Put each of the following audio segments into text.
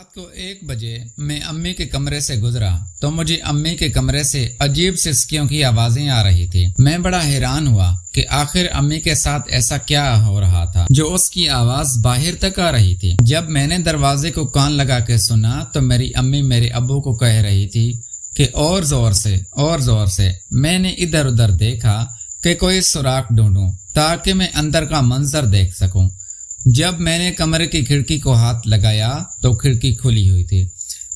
रात को 1 बजे मैं अम्मी के कमरे से गुजरा तो मुझे अम्मी के कमरे से अजीब सिसकियों की आवाजें आ रही थी। मैं बड़ा हैरान हुआ कि आखिर अम्मी के साथ ऐसा क्या हो रहा था जो उसकी आवाज बाहर तक आ रही थी। जब मैंने दरवाजे को कान लगा के सुना तो मेरी अम्मी मेरे अब्बू को कह रही थी कि और जोर से। मैंने इधर उधर देखा कि कोई सुराख ढूंढूं ताकि मैं अंदर का मंजर देख सकूं। जब मैंने कमरे की खिड़की को हाथ लगाया तो खिड़की खुली हुई थी।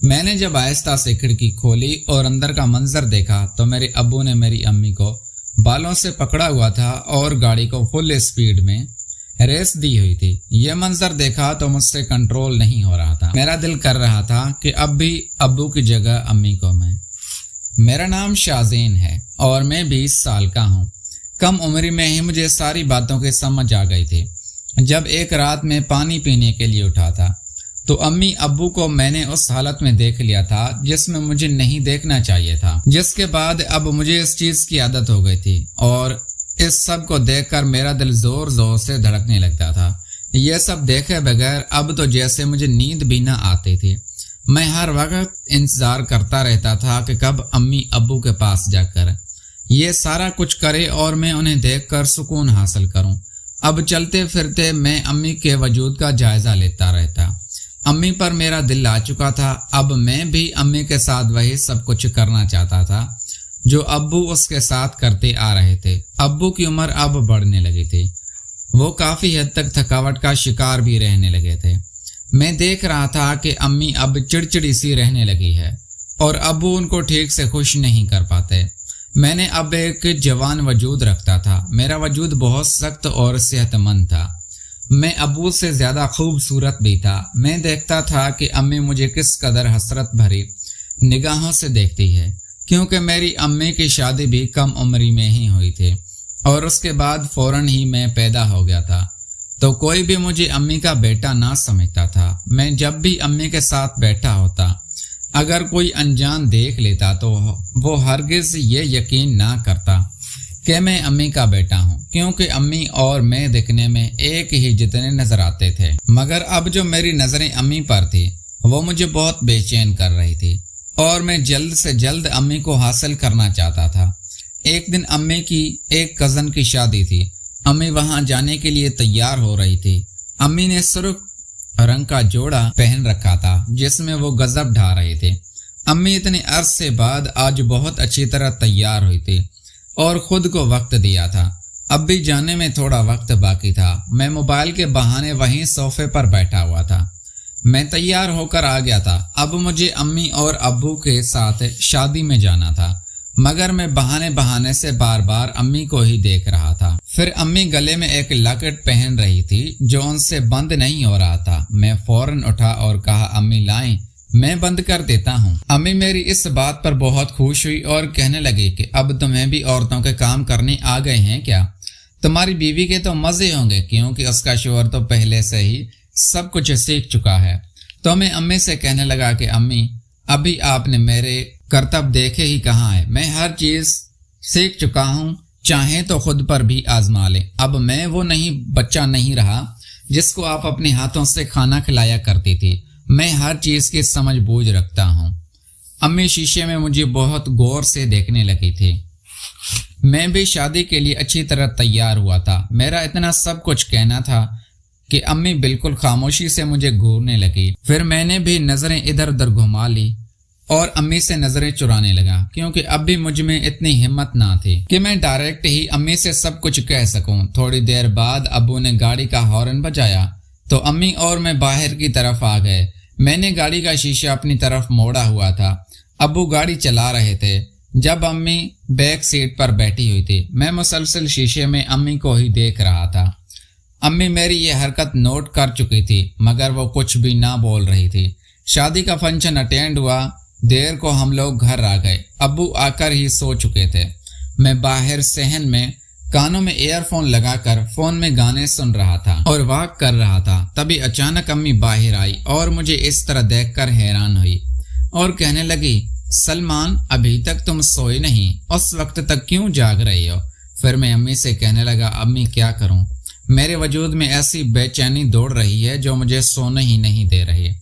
मैंने जब आहिस्ता से खिड़की खोली और अंदर का मंजर देखा तो मेरे अब्बू ने मेरी अम्मी को बालों से पकड़ा हुआ था और गाड़ी को फुल स्पीड में रेस दी हुई थी। यह मंजर देखा तो मुझसे कंट्रोल नहीं हो रहा था। मेरा दिल कर रहा था कि अब भी अब्बू की जगह अम्मी को मैं। मेरा नाम शाज़ेन है और मैं 20 साल का हूँ। कम उम्र में ही मुझे सारी बातों की समझ आ गई थी। जब एक रात में पानी पीने के लिए उठा था तो अम्मी अब्बू को मैंने उस हालत में देख लिया था जिसमें मुझे नहीं देखना चाहिए था, जिसके बाद अब मुझे इस चीज की आदत हो गई थी और इस सब को देखकर मेरा दिल जोर जोर से धड़कने लगता था। यह सब देखे बगैर अब तो जैसे मुझे नींद भी न आती थी। मैं हर वक्त इंतजार करता रहता था कि कब अम्मी अब्बू के पास जाकर ये सारा कुछ करे और मैं उन्हें देखकर सुकून हासिल करूं। अब चलते फिरते मैं अम्मी के वजूद का जायजा लेता रहता। अम्मी पर मेरा दिल आ चुका था। अब मैं भी अम्मी के साथ वही सब कुछ करना चाहता था जो अब्बू उसके साथ करते आ रहे थे। अब्बू की उम्र अब बढ़ने लगी थी। वो काफी हद तक थकावट का शिकार भी रहने लगे थे। मैं देख रहा था कि अम्मी अब चिड़चिड़ी सी रहने लगी है और अब्बू उनको ठीक से खुश नहीं कर पाते। मैंने अब एक जवान वजूद रखता था। मेरा वजूद बहुत सख्त और सेहतमंद था। मैं अब्बू से ज्यादा खूबसूरत भी था। मैं देखता था कि अम्मी मुझे किस कदर हसरत भरी निगाहों से देखती है, क्योंकि मेरी अम्मी की शादी भी कम उम्री में ही हुई थी और उसके बाद फौरन ही मैं पैदा हो गया था। तो कोई भी मुझे अम्मी का बेटा ना समझता था। मैं जब भी अम्मी के साथ बैठा होता, अगर कोई अनजान देख लेता तो वो हरगिज ये यकीन ना करता कि मैं अम्मी का बेटा हूँ, क्योंकि अम्मी और मैं दिखने में एक ही जितने नजर आते थे। मगर अब जो मेरी नजरें अम्मी पर थी वो मुझे बहुत बेचैन कर रही थी और मैं जल्द से जल्द अम्मी को हासिल करना चाहता था। एक दिन अम्मी की एक कजन की शादी थी। अम्मी वहां जाने के लिए तैयार हो रही थी। अम्मी ने सुर्ख रंग का जोड़ा पहन रखा था जिसमें वो गजब ढा रहे थे। अम्मी इतने अर्ज से बाद आज बहुत अच्छी तरह तैयार हुई थी और खुद को वक्त दिया था। अब भी जाने में थोड़ा वक्त बाकी था। मैं मोबाइल के बहाने वहीं सोफे पर बैठा हुआ था। मैं तैयार होकर आ गया था। अब मुझे अम्मी और अब्बू के साथ शादी में जाना था, मगर मैं बहाने से बार बार अम्मी को ही देख रहा था। फिर अम्मी गले में एक लॉकेट पहन रही थी जो उनसे बंद नहीं हो रहा था। मैं फौरन उठा और कहा, अम्मी लाएं, मैं बंद कर देता हूँ। अम्मी मेरी इस बात पर बहुत खुश हुई और कहने लगी कि अब तुम्हें भी औरतों के काम करने आ गए हैं क्या? तुम्हारी बीवी के तो मजे होंगे, क्योंकि उसका शोहर तो पहले से ही सब कुछ सीख चुका है। तो मैं अम्मी से कहने लगा कि अम्मी, अभी आपने मेरे करतब देखे ही कहाँ है। मैं हर चीज सीख चुका हूँ, चाहे तो खुद पर भी आजमा ले। अब मैं वो बच्चा नहीं रहा जिसको आप अपने हाथों से खाना खिलाया करती थी। मैं हर चीज की समझ बूझ रखता हूँ। अम्मी शीशे में मुझे बहुत गौर से देखने लगी थी। मैं भी शादी के लिए अच्छी तरह तैयार हुआ था। मेरा इतना सब कुछ कहना था कि अम्मी बिल्कुल खामोशी से मुझे घूरने लगी। फिर मैंने भी नजरें इधर उधर घुमा ली और अम्मी से नजरें चुराने लगा, क्योंकि अब भी मुझ में इतनी हिम्मत ना थी कि मैं डायरेक्ट ही अम्मी से सब कुछ कह सकूं। थोड़ी देर बाद अब्बू ने गाड़ी का हॉर्न बजाया तो अम्मी और मैं बाहर की तरफ आ गए। मैंने गाड़ी का शीशा अपनी तरफ मोड़ा हुआ था। अब्बू गाड़ी चला रहे थे जब अम्मी बैक सीट पर बैठी हुई थी। मैं मुसलसल शीशे में अम्मी को ही देख रहा था। अम्मी मेरी ये हरकत नोट कर चुकी थी, मगर वो कुछ भी ना बोल रही थी। शादी का फंक्शन अटेंड हुआ। देर को हम लोग घर आ गए। अब्बू आकर ही सो चुके थे। मैं बाहर सहन में कानों में ईयरफोन लगाकर फोन में गाने सुन रहा था और वॉक कर रहा था। तभी अचानक अम्मी बाहर आई और मुझे इस तरह देखकर हैरान हुई और कहने लगी, सलमान, अभी तक तुम सोए नहीं, उस वक्त तक क्यों जाग रही हो? फिर मैं अम्मी से कहने लगा, अम्मी क्या करूं, मेरे वजूद में ऐसी बेचैनी दौड़ रही है जो मुझे सोने ही नहीं दे रही।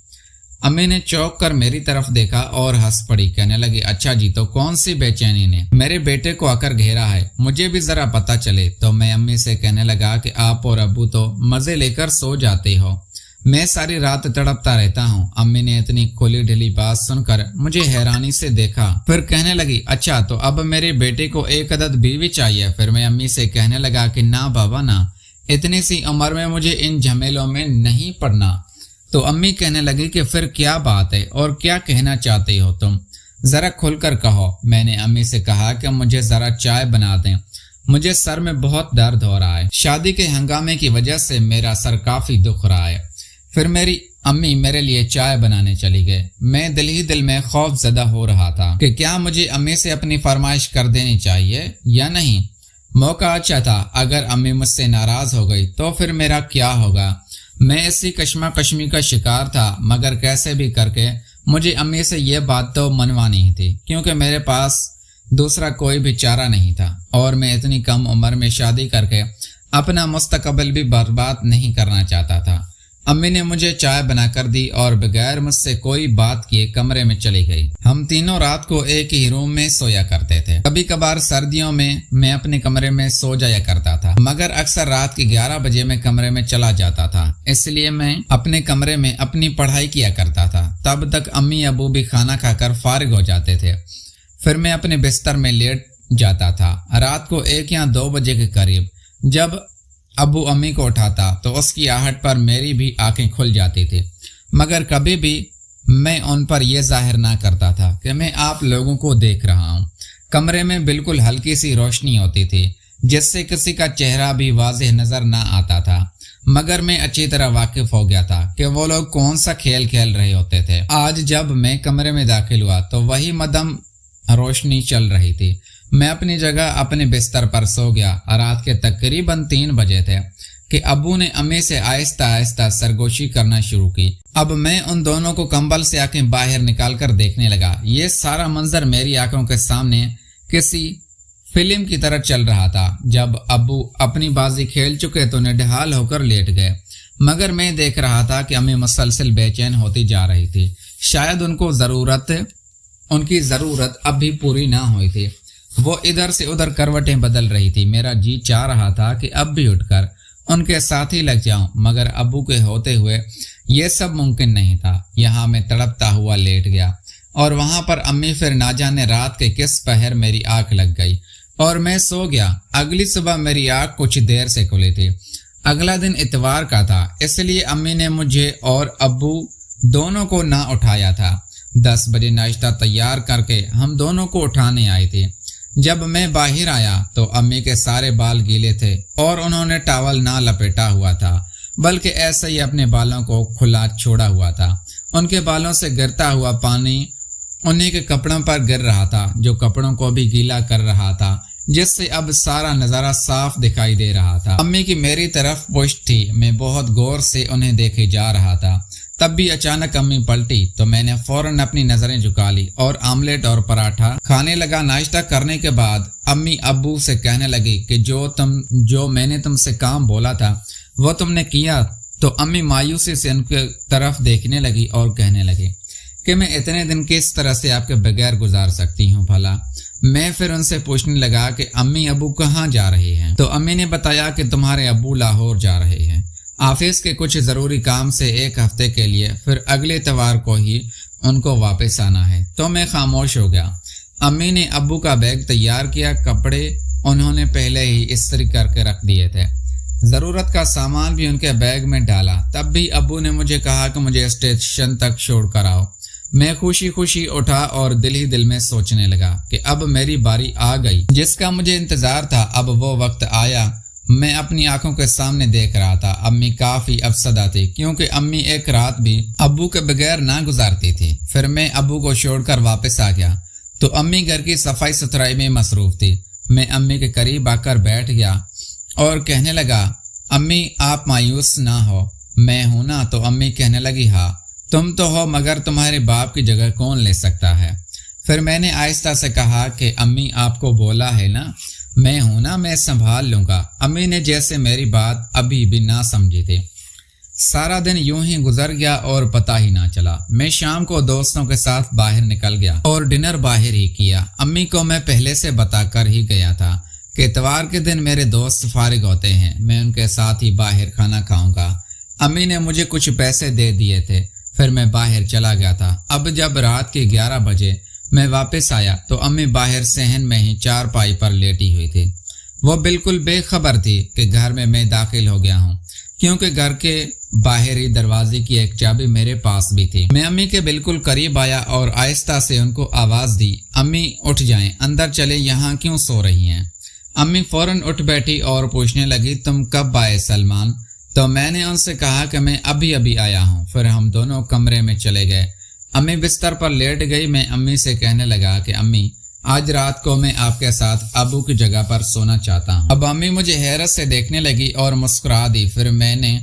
امی نے چونک کر میری طرف دیکھا اور ہنس پڑی، کہنے لگی اچھا جی تو کون سی بے چینی نے میرے بیٹے کو آ کر گھیرا ہے، مجھے بھی ذرا پتہ چلے۔ تو میں امی سے کہنے لگا کہ آپ اور ابو تو مزے لے کر سو جاتے ہو، میں ساری رات تڑپتا رہتا ہوں۔ امی نے اتنی کھلی ڈھلی بات سن کر مجھے حیرانی سے دیکھا، پھر کہنے لگی اچھا تو اب میرے بیٹے کو ایک عدد بیوی چاہیے۔ پھر میں امی سے کہنے لگا کہ نہ بابا نہ، اتنی سی عمر میں مجھے ان جھمیلوں میں نہیں پڑنا۔ تو امی کہنے لگی کہ پھر کیا بات ہے اور کیا کہنا چاہتے ہو تم، ذرا کھل کر کہو۔ میں نے امی سے کہا کہ مجھے ذرا چائے بنا دیں، مجھے سر میں بہت درد ہو رہا ہے، شادی کے ہنگامے کی وجہ سے میرا سر کافی دکھ رہا ہے۔ پھر میری امی میرے لیے چائے بنانے چلی گئے۔ میں دل ہی دل میں خوف زدہ ہو رہا تھا کہ کیا مجھے امی سے اپنی فرمائش کر دینی چاہیے یا نہیں۔ موقع اچھا تھا، اگر امی مجھ سے ناراض ہو گئی تو پھر میرا کیا ہوگا۔ میں اسی کشمکشمی کا شکار تھا، مگر کیسے بھی کر کے مجھے امی سے یہ بات تو منوانی ہی تھی، کیونکہ میرے پاس دوسرا کوئی بھی چارہ نہیں تھا، اور میں اتنی کم عمر میں شادی کر کے اپنا مستقبل بھی برباد نہیں کرنا چاہتا تھا۔ امی نے مجھے چائے بنا کر دی اور بغیر مجھ سے کوئی بات کیے کمرے میں چلی گئی۔ ہم تینوں رات کو ایک ہی روم میں سویا کرتے تھے۔ کبھی کبھار سردیوں میں اپنے کمرے میں سو جایا کرتا تھا، مگر اکثر رات کے 11 بجے میں کمرے میں چلا جاتا تھا، اس لیے میں اپنے کمرے میں اپنی پڑھائی کیا کرتا تھا۔ تب تک امی ابو بھی کھانا کھا کر فارغ ہو جاتے تھے، پھر میں اپنے بستر میں لیٹ جاتا تھا۔ رات کو 1 یا 2 بجے کے قریب جب ابو امی کو اٹھاتا تو اس کی آہٹ پر میری بھی آنکھیں کھل جاتی تھی، مگر کبھی بھی میں ان پر یہ ظاہر نہ کرتا تھا کہ میں آپ لوگوں کو دیکھ رہا ہوں۔ کمرے میں بالکل ہلکی سی روشنی ہوتی تھی جس سے کسی کا چہرہ بھی واضح نظر نہ آتا تھا، مگر میں اچھی طرح واقف ہو گیا تھا کہ وہ لوگ کون سا کھیل کھیل رہے ہوتے تھے۔ آج جب میں کمرے میں داخل ہوا تو وہی مدھم روشنی چل رہی تھی۔ میں اپنی جگہ اپنے بستر پر سو گیا۔ رات کے تقریباً 3 بجے تھے کہ ابو نے امی سے آہستہ آہستہ سرگوشی کرنا شروع کی۔ اب میں ان دونوں کو کمبل سے آنکھیں باہر نکال کر دیکھنے لگا۔ یہ سارا منظر میری آنکھوں کے سامنے کسی فلم کی طرح چل رہا تھا۔ جب ابو اپنی بازی کھیل چکے تو نڈھال ہو کر لیٹ گئے، مگر میں دیکھ رہا تھا کہ امی مسلسل بے چین ہوتی جا رہی تھی۔ شاید ان کی ضرورت اب بھی پوری نہ ہوئی تھی۔ وہ ادھر سے ادھر کروٹیں بدل رہی تھی۔ میرا جی چاہ رہا تھا کہ اب بھی اٹھ کر ان کے ساتھ ہی لگ جاؤں، مگر ابو کے ہوتے ہوئے یہ سب ممکن نہیں تھا۔ یہاں میں تڑپتا ہوا لیٹ گیا اور وہاں پر امی پھر نہ جانے رات کے کس پہر میری آنکھ لگ گئی اور میں سو گیا۔ اگلی صبح میری آنکھ کچھ دیر سے کھلی تھی۔ اگلا دن اتوار کا تھا، اس لیے امی نے مجھے اور ابو دونوں کو نہ اٹھایا تھا۔ 10 بجے ناشتہ تیار کر کے ہم دونوں کو اٹھانے آئی تھی۔ جب میں باہر آیا تو امی کے سارے بال گیلے تھے اور انہوں نے ٹاول نہ لپیٹا ہوا تھا، بلکہ ایسے ہی اپنے بالوں کو کھلا چھوڑا ہوا تھا۔ ان کے بالوں سے گرتا ہوا پانی انہیں کے کپڑوں پر گر رہا تھا، جو کپڑوں کو بھی گیلا کر رہا تھا، جس سے اب سارا نظارہ صاف دکھائی دے رہا تھا۔ امی کی میری طرف پشت تھی، میں بہت غور سے انہیں دیکھے جا رہا تھا۔ تب بھی اچانک امی پلٹی تو میں نے فوراً اپنی نظریں جھکا لی اور آملیٹ اور پراٹھا کھانے لگا۔ ناشتہ کرنے کے بعد امی ابو سے کہنے لگی کہ جو میں نے تم سے کام بولا تھا وہ تم نے کیا؟ تو امی مایوسی سے ان کی طرف دیکھنے لگی اور کہنے لگی کہ میں اتنے دن کس طرح سے آپ کے بغیر گزار سکتی ہوں بھلا۔ میں پھر ان سے پوچھنے لگا کہ امی ابو کہاں جا رہے ہیں؟ تو امی نے بتایا کہ تمہارے ابو لاہور جا رہے ہیں آفس کے کچھ ضروری کام سے 1 ہفتے کے لیے، پھر اگلے اتوار کو ہی ان کو واپس آنا ہے۔ تو میں خاموش ہو گیا۔ امی نے ابو کا بیگ تیار کیا، کپڑے انہوں نے پہلے ہی استری کر کے رکھ دیے تھے، ضرورت کا سامان بھی ان کے بیگ میں ڈالا۔ تب بھی ابو نے مجھے کہا کہ مجھے اسٹیشن تک چھوڑ کر آؤ۔ میں خوشی خوشی اٹھا اور دل ہی دل میں سوچنے لگا کہ اب میری باری آ گئی، جس کا مجھے انتظار تھا۔ اب وہ وقت آیا۔ میں اپنی آنکھوں کے سامنے دیکھ رہا تھا امی کافی افسردہ تھی، کیونکہ امی ایک رات بھی ابو کے بغیر نہ گزارتی تھی۔ پھر میں ابو کو چھوڑ کر واپس آ گیا تو امی گھر کی صفائی ستھرائی میں مصروف تھی۔ میں امی کے قریب آ کر بیٹھ گیا اور کہنے لگا، امی آپ مایوس نہ ہو، میں ہوں نا؟ تو امی کہنے لگی، ہاں تم تو ہو، مگر تمہارے باپ کی جگہ کون لے سکتا ہے؟ پھر میں نے آہستہ سے کہا کہ امی آپ کو بولا ہے نا، میں ہوں نا، میں سنبھال لوں گا۔ امی نے جیسے میری بات ابھی بھی نہ سمجھی تھی۔ सारा दिन यूं ही गुजर गया और पता ही ना चला। मैं शाम को दोस्तों के साथ बाहर निकल गया और डिनर बाहर ही किया। अम्मी को मैं पहले से बताकर ही गया था कि इतवार के दिन मेरे दोस्त फारिग होते हैं, मैं उनके साथ ही बाहर खाना खाऊंगा। अम्मी ने मुझे कुछ पैसे दे दिए थे, फिर मैं बाहर चला गया था। अब जब रात के 11 बजे मैं वापस आया तो अम्मी बाहर सहन में ही चारपाई पर लेटी हुई थी। वो बिल्कुल बेखबर थी कि घर में मैं दाखिल हो गया हूँ, क्योंकि घर के बाहरी दरवाजे की एक चाबी मेरे पास भी थी। मैं अम्मी के बिल्कुल करीब आया और आहिस्ता से उनको आवाज दी, अम्मी उठ जाएं, अंदर चले, यहाँ क्यों सो रही हैं? अम्मी फौरन उठ बैठी और पूछने लगी, तुम कब आए सलमान? तो मैंने उनसे कहा कि मैं अभी अभी आया हूँ। फिर हम दोनों कमरे में चले गए। अम्मी बिस्तर पर लेट गई। मैं अम्मी से कहने लगा कि अम्मी, आज रात को मैं आपके साथ अबू की जगह पर सोना चाहता हूँ। अब अम्मी मुझे हैरत से देखने लगी और मुस्कुरा दी। फिर मैंने